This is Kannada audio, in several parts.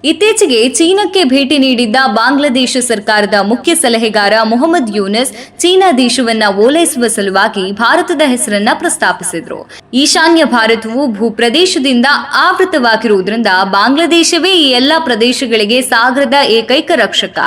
ಇತ್ತೀಚೆಗೆ ಚೀನಾಕ್ಕೆ ಭೇಟಿ ನೀಡಿದ್ದ ಬಾಂಗ್ಲಾದೇಶ ಸರ್ಕಾರದ ಮುಖ್ಯ ಸಲಹೆಗಾರ ಮೊಹಮ್ಮದ್ ಯೂನಸ್ ಚೀನಾ ದೇಶವನ್ನ ಓಲೈಸುವ ಸಲುವಾಗಿ ಭಾರತದ ಹೆಸರನ್ನ ಪ್ರಸ್ತಾಪಿಸಿದ್ರು. ಈಶಾನ್ಯ ಭಾರತವು ಭೂಪ್ರದೇಶದಿಂದ ಆವೃತವಾಗಿರುವುದರಿಂದ ಬಾಂಗ್ಲಾದೇಶವೇ ಈ ಎಲ್ಲಾ ಪ್ರದೇಶಗಳಿಗೆ ಸಾಗರದ ಏಕೈಕ ರಕ್ಷಕ.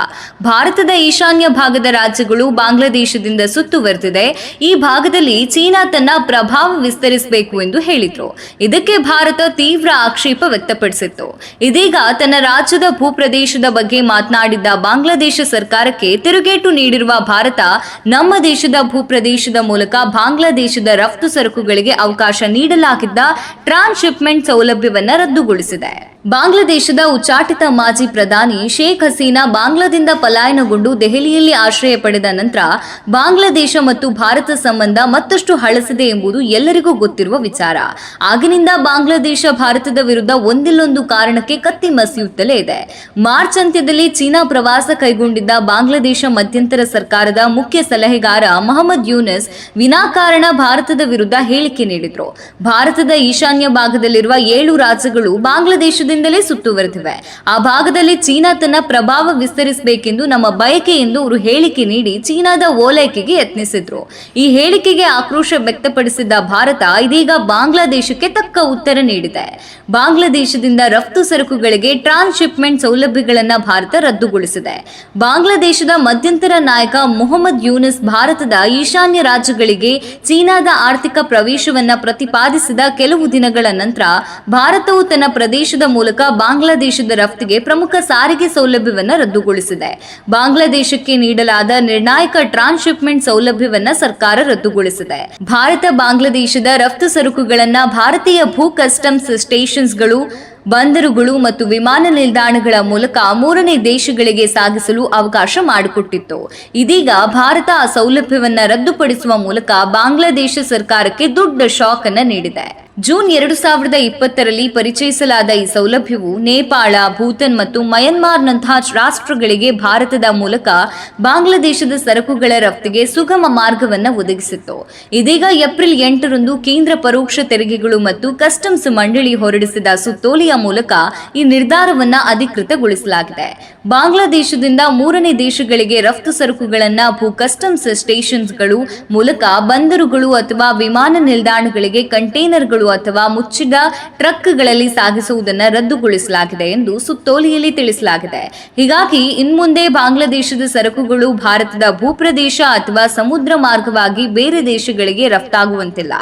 ಭಾರತದ ಈಶಾನ್ಯ ಭಾಗದ ರಾಜ್ಯಗಳು ಬಾಂಗ್ಲಾದೇಶದಿಂದ ಸುತ್ತುವರೆದಿದೆ. ಈ ಭಾಗದಲ್ಲಿ ಚೀನಾ ತನ್ನ ಪ್ರಭಾವ ವಿಸ್ತರಿಸಬೇಕು ಎಂದು ಹೇಳಿದ್ರು. ಇದಕ್ಕೆ ಭಾರತ ತೀವ್ರ ಆಕ್ಷೇಪ ವ್ಯಕ್ತಪಡಿಸಿತ್ತು. ಇದೀಗ ತನ್ನ ರಾಜ್ಯದ ಭೂಪ್ರದೇಶದ ಬಗ್ಗೆ ಮಾತನಾಡಿದ್ದ ಬಾಂಗ್ಲಾದೇಶ ಸರ್ಕಾರಕ್ಕೆ ತಿರುಗೇಟು ನೀಡಿರುವ ಭಾರತ ನಮ್ಮ ದೇಶದ ಭೂಪ್ರದೇಶದ ಮೂಲಕ ಬಾಂಗ್ಲಾದೇಶದ ರಫ್ತು ಸರಕುಗಳಿಗೆ ಅವಕಾಶ ನೀಡಲಾಗಿದ್ದ ಟ್ರಾನ್ಸ್‌ಶಿಪ್‌ಮೆಂಟ್ ಸೌಲಭ್ಯವನ್ನು ರದ್ದುಗೊಳಿಸಿದೆ. ಬಾಂಗ್ಲಾದೇಶದ ಉಚ್ಚಾಟಿತ ಮಾಜಿ ಪ್ರಧಾನಿ ಶೇಖ್ ಹಸೀನಾ ಬಾಂಗ್ಲಾದಿಂದ ಪಲಾಯನಗೊಂಡು ದೆಹಲಿಯಲ್ಲಿ ಆಶ್ರಯ ಪಡೆದ ನಂತರ ಬಾಂಗ್ಲಾದೇಶ ಮತ್ತು ಭಾರತ ಸಂಬಂಧ ಮತ್ತಷ್ಟು ಹಳಸಿದೆ ಎಂಬುದು ಎಲ್ಲರಿಗೂ ಗೊತ್ತಿರುವ ವಿಚಾರ. ಆಗಿನಿಂದ ಬಾಂಗ್ಲಾದೇಶ ಭಾರತದ ವಿರುದ್ಧ ಒಂದಿಲ್ಲೊಂದು ಕಾರಣಕ್ಕೆ ಕತ್ತಿ ಮಸಿಯುತ್ತಲೇ ಇದೆ. ಮಾರ್ಚ್ ಅಂತ್ಯದಲ್ಲಿ ಚೀನಾ ಪ್ರವಾಸ ಕೈಗೊಂಡಿದ್ದ ಬಾಂಗ್ಲಾದೇಶ ಮಧ್ಯಂತರ ಸರ್ಕಾರದ ಮುಖ್ಯ ಸಲಹೆಗಾರ ಮೊಹಮ್ಮದ್ ಯೂನಸ್ ವಿನಾಕಾರಣ ಭಾರತದ ವಿರುದ್ಧ ಹೇಳಿಕೆ ನೀಡಿದ್ರು. ಭಾರತದ ಈಶಾನ್ಯ ಭಾಗದಲ್ಲಿರುವ 7 ರಾಜ್ಯಗಳು ಬಾಂಗ್ಲಾದೇಶದಿಂದಲೇ ಸುತ್ತುವರೆದಿವೆ. ಆ ಭಾಗದಲ್ಲಿ ಚೀನಾ ತನ್ನ ಪ್ರಭಾವ ವಿಸ್ತರಿಸಬೇಕೆಂದು ನಮ್ಮ ಬಯಕೆ ಎಂದು ಅವರು ಹೇಳಿಕೆ ನೀಡಿ ಚೀನಾದ ಓಲೈಕೆಗೆ ಯತ್ನಿಸಿದ್ರು. ಈ ಹೇಳಿಕೆಗೆ ಆಕ್ರೋಶ ವ್ಯಕ್ತಪಡಿಸಿದ್ದ ಭಾರತ ಇದೀಗ ಬಾಂಗ್ಲಾದೇಶಕ್ಕೆ ತಕ್ಕ ಉತ್ತರ ನೀಡಿದೆ. ಬಾಂಗ್ಲಾದೇಶದಿಂದ ರಫ್ತು ಸರಕುಗಳಿಗೆ ಟ್ರಾನ್ಸ್‌ಶಿಪ್‌ಮೆಂಟ್ ಸೌಲಭ್ಯಗಳನ್ನು ಭಾರತ ರದ್ದುಗೊಳಿಸಿದೆ. ಬಾಂಗ್ಲಾದೇಶದ ಮಧ್ಯಂತರ ನಾಯಕ ಮೊಹಮ್ಮದ್ ಯೂನಸ್ ಭಾರತದ ಈಶಾನ್ಯ ರಾಜ್ಯಗಳಿಗೆ ಚೀನಾದ ಆರ್ಥಿಕ ಪ್ರವೇಶವನ್ನ ಪ್ರತಿಪಾದಿಸಿದ ಕೆಲವು ದಿನಗಳ ನಂತರ ಭಾರತವು ತನ್ನ ಪ್ರದೇಶದ ಮೂಲಕ ಬಾಂಗ್ಲಾದೇಶದ ರಫ್ತಿಗೆ ಪ್ರಮುಖ ಸಾರಿಗೆ ಸೌಲಭ್ಯವನ್ನು ರದ್ದುಗೊಳಿಸಿದೆ. ಬಾಂಗ್ಲಾದೇಶಕ್ಕೆ ನೀಡಲಾದ ನಿರ್ಣಾಯಕ ಟ್ರಾನ್ಸ್‌ಶಿಪ್‌ಮೆಂಟ್ ಸೌಲಭ್ಯವನ್ನ ಸರ್ಕಾರ ರದ್ದುಗೊಳಿಸಿದೆ. ಭಾರತ ಬಾಂಗ್ಲಾದೇಶದ ರಫ್ತು ಸರಕುಗಳನ್ನ ಭಾರತೀಯ ಭೂ ಕಸ್ಟಮ್ಸ್ ಸ್ಟೇಷನ್ಸ್ಗಳು, ಬಂದರುಗಳು ಮತ್ತು ವಿಮಾನ ನಿಲ್ದಾಣಗಳ ಮೂಲಕ 3ನೇ ದೇಶಗಳಿಗೆ ಸಾಗಿಸಲು ಅವಕಾಶ ಮಾಡಿಕೊಟ್ಟಿತ್ತು. ಇದೀಗ ಭಾರತ ಆ ಸೌಲಭ್ಯವನ್ನ ರದ್ದುಪಡಿಸುವ ಮೂಲಕ ಬಾಂಗ್ಲಾದೇಶ ಸರ್ಕಾರಕ್ಕೆ ದೊಡ್ಡ ಶಾಕ್ ಅನ್ನು ನೀಡಿದೆ. ಜೂನ್ 2020ರಲ್ಲಿ ಪರಿಚಯಿಸಲಾದ ಈ ಸೌಲಭ್ಯವು ನೇಪಾಳ, ಭೂತಾನ್ ಮತ್ತು ಮಯನ್ಮಾರ್ನಂತಹ ರಾಷ್ಟ್ರಗಳಿಗೆ ಭಾರತದ ಮೂಲಕ ಬಾಂಗ್ಲಾದೇಶದ ಸರಕುಗಳ ರಫ್ತಿಗೆ ಸುಗಮ ಮಾರ್ಗವನ್ನು ಒದಗಿಸಿತ್ತು. ಇದೀಗ ಏಪ್ರಿಲ್ 8ರಂದು ಕೇಂದ್ರ ಪರೋಕ್ಷ ತೆರಿಗೆಗಳು ಮತ್ತು ಕಸ್ಟಮ್ಸ್ ಮಂಡಳಿ ಹೊರಡಿಸಿದ ಸುತ್ತೋಲೆಯ ಮೂಲಕ ಈ ನಿರ್ಧಾರವನ್ನ ಅಧಿಕೃತಗೊಳಿಸಲಾಗಿದೆ. ಬಾಂಗ್ಲಾದೇಶದಿಂದ 3ನೇ ದೇಶಗಳಿಗೆ ರಫ್ತು ಸರಕುಗಳನ್ನ ಭೂ ಕಸ್ಟಮ್ಸ್ ಸ್ಟೇಷನ್ಸ್ಗಳು ಮೂಲಕ ಬಂದರುಗಳು ಅಥವಾ ವಿಮಾನ ನಿಲ್ದಾಣಗಳಿಗೆ ಕಂಟೈನರ್ಗಳು ಅಥವಾ ಮುಚ್ಚಿದ ಟ್ರಕ್ಗಳಲ್ಲಿ ಸಾಗಿಸುವುದನ್ನು ರದ್ದುಗೊಳಿಸಲಾಗಿದೆ ಎಂದು ಸುತ್ತೋಲೆಯಲ್ಲಿ ತಿಳಿಸಲಾಗಿದೆ. ಹೀಗಾಗಿ ಇನ್ಮುಂದೆ ಬಾಂಗ್ಲಾದೇಶದ ಸರಕುಗಳು ಭಾರತದ ಭೂಪ್ರದೇಶ ಅಥವಾ ಸಮುದ್ರ ಮಾರ್ಗವಾಗಿ ಬೇರೆ ದೇಶಗಳಿಗೆ ರಫ್ತಾಗುವಂತಿಲ್ಲ.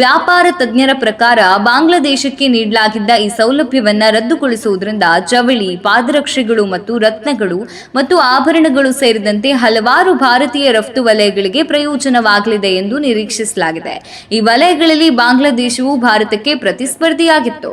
ವ್ಯಾಪಾರ ತಜ್ಞರ ಪ್ರಕಾರ ಬಾಂಗ್ಲಾದೇಶಕ್ಕೆ ನೀಡಲಾಗಿದ್ದ ಈ ಸೌಲಭ್ಯವನ್ನ ರದ್ದುಗೊಳಿಸುವುದರಿಂದ ಜವಳಿ, ಪಾದರಕ್ಷೆಗಳು ಮತ್ತು ರತ್ನಗಳು ಮತ್ತು ಆಭರಣಗಳು ಸೇರಿದಂತೆ ಹಲವಾರು ಭಾರತೀಯ ರಫ್ತು ವಲಯಗಳಿಗೆ ಪ್ರಯೋಜನವಾಗಲಿದೆ ಎಂದು ನಿರೀಕ್ಷಿಸಲಾಗಿದೆ. ಈ ವಲಯಗಳಲ್ಲಿ ಬಾಂಗ್ಲಾದೇಶವು ಭಾರತಕ್ಕೆ ಪ್ರತಿಸ್ಪರ್ಧಿಯಾಗಿತ್ತು.